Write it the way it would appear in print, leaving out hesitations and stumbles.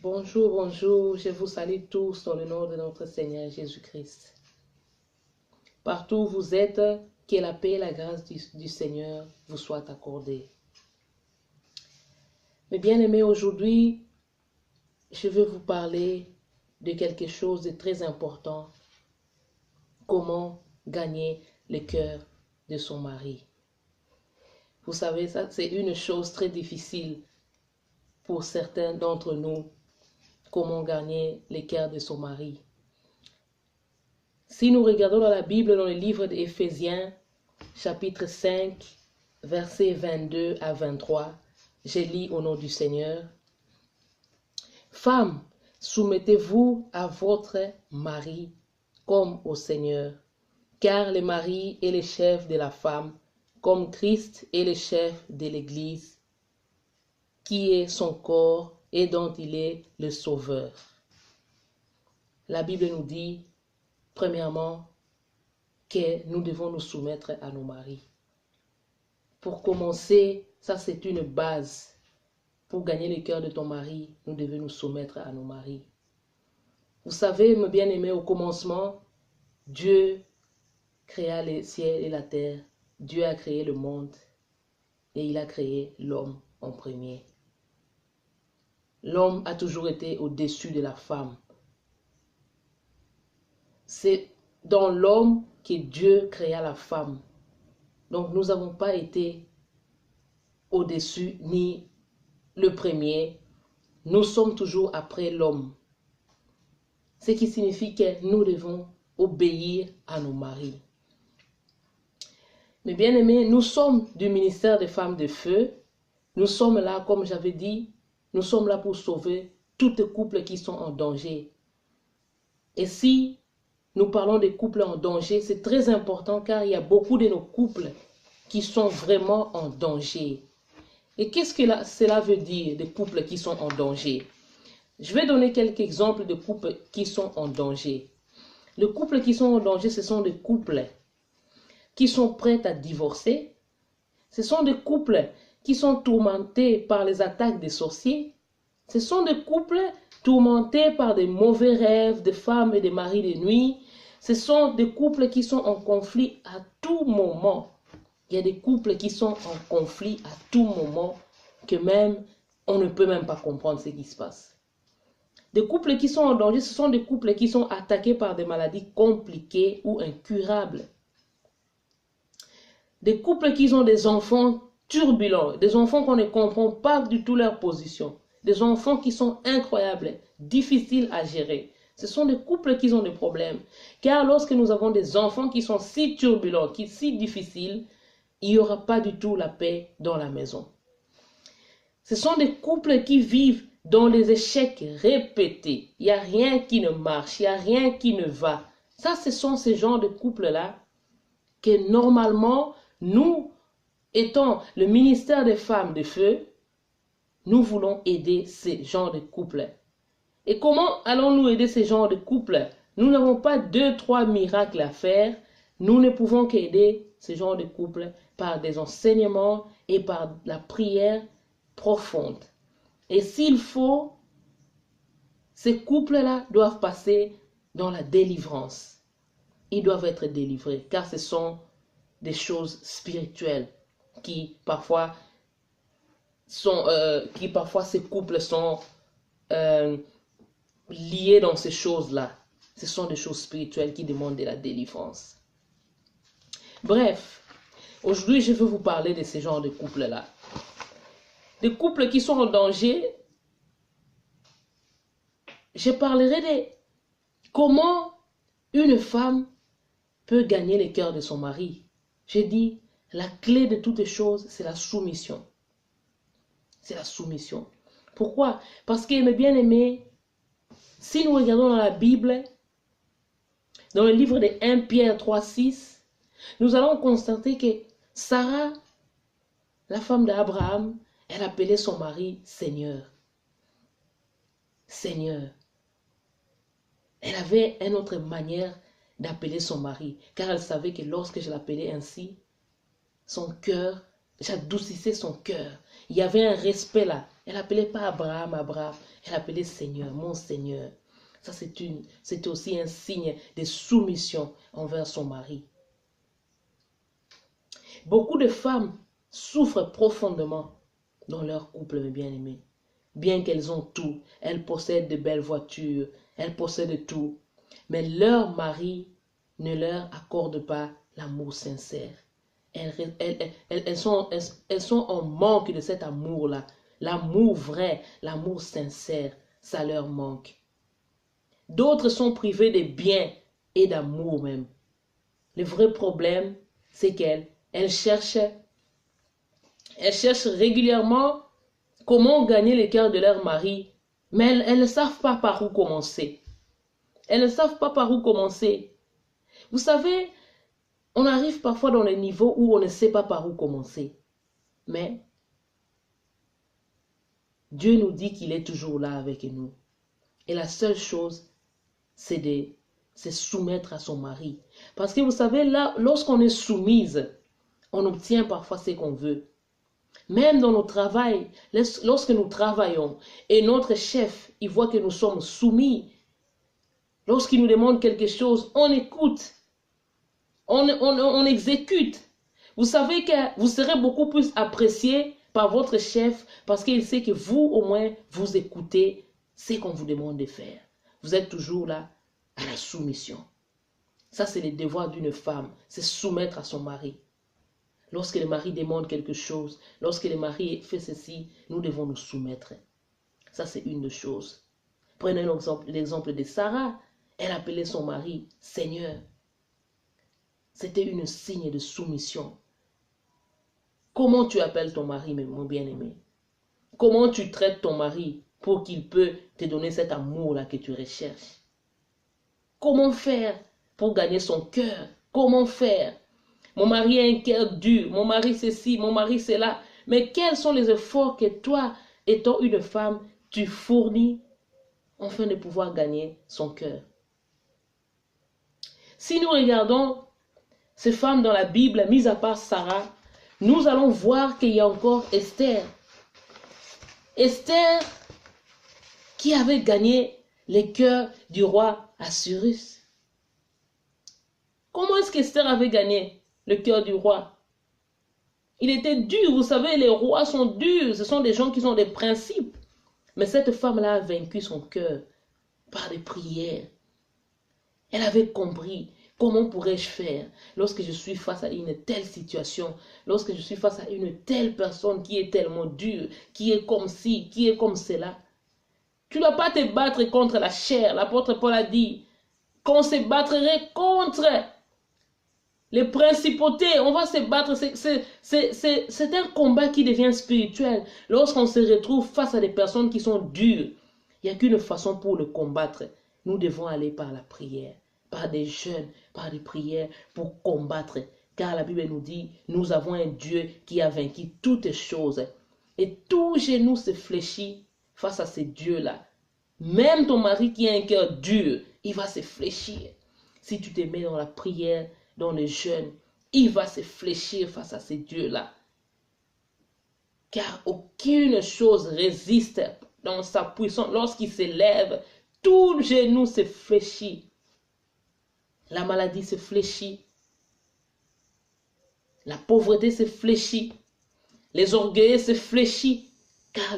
Bonjour, bonjour, je vous salue tous dans le nom de notre Seigneur Jésus-Christ. Partout où vous êtes, que la paix et la grâce du Seigneur vous soient accordées. Mes bien-aimés, aujourd'hui, je veux vous parler de quelque chose de très important. Comment gagner le cœur de son mari. Vous savez, ça c'est une chose très difficile pour certains d'entre nous. Comment gagner le cœur de son mari. Si nous regardons dans la Bible, dans le livre d'Éphésiens, chapitre 5, versets 22 à 23, je lis au nom du Seigneur. Femmes, soumettez-vous à votre mari comme au Seigneur, car le mari est le chef de la femme, comme Christ est le chef de l'Église, qui est son corps et dont il est le sauveur. La Bible nous dit, premièrement, que nous devons nous soumettre à nos maris. Pour commencer, ça c'est une base. Pour gagner le cœur de ton mari, nous devons nous soumettre à nos maris. Vous savez, mes bien-aimés, au commencement, Dieu créa les ciels et la terre. Dieu a créé le monde et il a créé l'homme en premier. L'homme a toujours été au-dessus de la femme. C'est dans l'homme que Dieu créa la femme. Donc nous n'avons pas été au-dessus ni le premier. Nous sommes toujours après l'homme. Ce qui signifie que nous devons obéir à nos maris. Mais bien aimés, nous sommes du ministère des femmes de feu. Nous sommes là, comme j'avais dit, nous sommes là pour sauver tous les couples qui sont en danger. Et si nous parlons des couples en danger, c'est très important car il y a beaucoup de nos couples qui sont vraiment en danger. Et qu'est-ce que cela veut dire, des couples qui sont en danger? Je vais donner quelques exemples de couples qui sont en danger. Les couples qui sont en danger, ce sont des couples qui sont prêts à divorcer. Ce sont des couples qui sont tourmentés par les attaques des sorciers. Ce sont des couples tourmentés par des mauvais rêves de femmes et de maris de nuit. Ce sont des couples qui sont en conflit à tout moment. Il y a des couples qui sont en conflit à tout moment que même on ne peut même pas comprendre ce qui se passe. Des couples qui sont en danger, ce sont des couples qui sont attaqués par des maladies compliquées ou incurables. Des couples qui ont des enfants turbulents, des enfants qu'on ne comprend pas du tout leur position, des enfants qui sont incroyables, difficiles à gérer. Ce sont des couples qui ont des problèmes. Car lorsque nous avons des enfants qui sont si turbulents, qui sont si difficiles, il n'y aura pas du tout la paix dans la maison. Ce sont des couples qui vivent dans les échecs répétés. Il n'y a rien qui ne marche, il n'y a rien qui ne va. Ça, ce sont ces genres de couples-là que normalement, nous, étant le ministère des femmes de feu, nous voulons aider ces genres de couples. Et comment allons-nous aider ces genres de couples? Nous n'avons pas 2-3 miracles à faire. Nous ne pouvons qu'aider ces genres de couples par des enseignements et par la prière profonde. Et s'il faut, ces couples-là doivent passer dans la délivrance. Ils doivent être délivrés car ce sont des choses spirituelles qui parfois ces couples sont liés dans ces choses-là. Ce sont des choses spirituelles qui demandent de la délivrance. Bref, aujourd'hui je veux vous parler de ces genres de couples-là. Des couples qui sont en danger. Je parlerai de comment une femme peut gagner le cœur de son mari. J'ai dit, la clé de toutes les choses, c'est la soumission. C'est la soumission. Pourquoi? Parce que, mes bien-aimés, si nous regardons dans la Bible, dans le livre de 1 Pierre 3,6, nous allons constater que Sarah, la femme d'Abraham, elle appelait son mari Seigneur. Seigneur. Elle avait une autre manière d'appeler son mari, car elle savait que lorsque je l'appelais ainsi, son cœur, j'adoucissais son cœur. Il y avait un respect là. Elle appelait pas Abraham, Abraham. Elle appelait Seigneur, mon Seigneur. Ça, c'était aussi un signe de soumission envers son mari. Beaucoup de femmes souffrent profondément dans leur couple, mes bien-aimés. Bien qu'elles ont tout, elles possèdent de belles voitures, elles possèdent tout. Mais leur mari ne leur accorde pas l'amour sincère. Elles sont en manque de cet amour-là. L'amour vrai, l'amour sincère, ça leur manque. D'autres sont privées de biens et d'amour même. Le vrai problème, c'est qu'elles cherchent régulièrement comment gagner le cœur de leur mari, mais elles ne savent pas par où commencer. Elles ne savent pas par où commencer. Vous savez, on arrive parfois dans les niveaux où on ne sait pas par où commencer. Mais Dieu nous dit qu'il est toujours là avec nous. Et la seule chose, c'est soumettre à son mari. Parce que vous savez, là, lorsqu'on est soumise, on obtient parfois ce qu'on veut. Même dans nos travails, lorsque nous travaillons et notre chef, il voit que nous sommes soumis, lorsqu'il nous demande quelque chose, on écoute, on exécute. Vous savez que vous serez beaucoup plus apprécié par votre chef parce qu'il sait que vous, au moins, vous écoutez ce qu'on vous demande de faire. Vous êtes toujours là à la soumission. Ça, c'est le devoir d'une femme, c'est soumettre à son mari. Lorsque le mari demande quelque chose, lorsque le mari fait ceci, nous devons nous soumettre. Ça, c'est une des choses. Prenez l'exemple de Sarah. Elle appelait son mari Seigneur. C'était une signe de soumission. Comment tu appelles ton mari, mon bien-aimé? Comment tu traites ton mari pour qu'il peut te donner cet amour-là que tu recherches? Comment faire pour gagner son cœur? Comment faire? Mon mari a un cœur dur, mon mari ceci, mon mari cela. Mais quels sont les efforts que toi, étant une femme, tu fournis afin de pouvoir gagner son cœur? Si nous regardons ces femmes dans la Bible, mis à part Sarah, nous allons voir qu'il y a encore Esther. Esther qui avait gagné le cœur du roi Assuérus. Comment est-ce qu'Esther avait gagné le cœur du roi? Il était dur, vous savez, les rois sont durs, ce sont des gens qui ont des principes. Mais cette femme-là a vaincu son cœur par des prières. Elle avait compris comment pourrais-je faire lorsque je suis face à une telle situation, lorsque je suis face à une telle personne qui est tellement dure, qui est comme ci, qui est comme cela. Tu ne dois pas te battre contre la chair. L'apôtre Paul a dit qu'on se battrait contre les principautés. On va se battre. C'est un combat qui devient spirituel. Lorsqu'on se retrouve face à des personnes qui sont dures, il n'y a qu'une façon pour le combattre. Nous devons aller par la prière, par des jeûnes, par des prières pour combattre. Car la Bible nous dit, nous avons un Dieu qui a vaincu toutes choses. Et tout genou se fléchit face à ces dieux-là. Même ton mari qui a un cœur dur, il va se fléchir. Si tu te mets dans la prière, dans le jeûne, il va se fléchir face à ces dieux-là. Car aucune chose résiste dans sa puissance. Lorsqu'il s'élève, tout genou se fléchit. La maladie se fléchit. La pauvreté se fléchit. Les orgueils se fléchissent. Car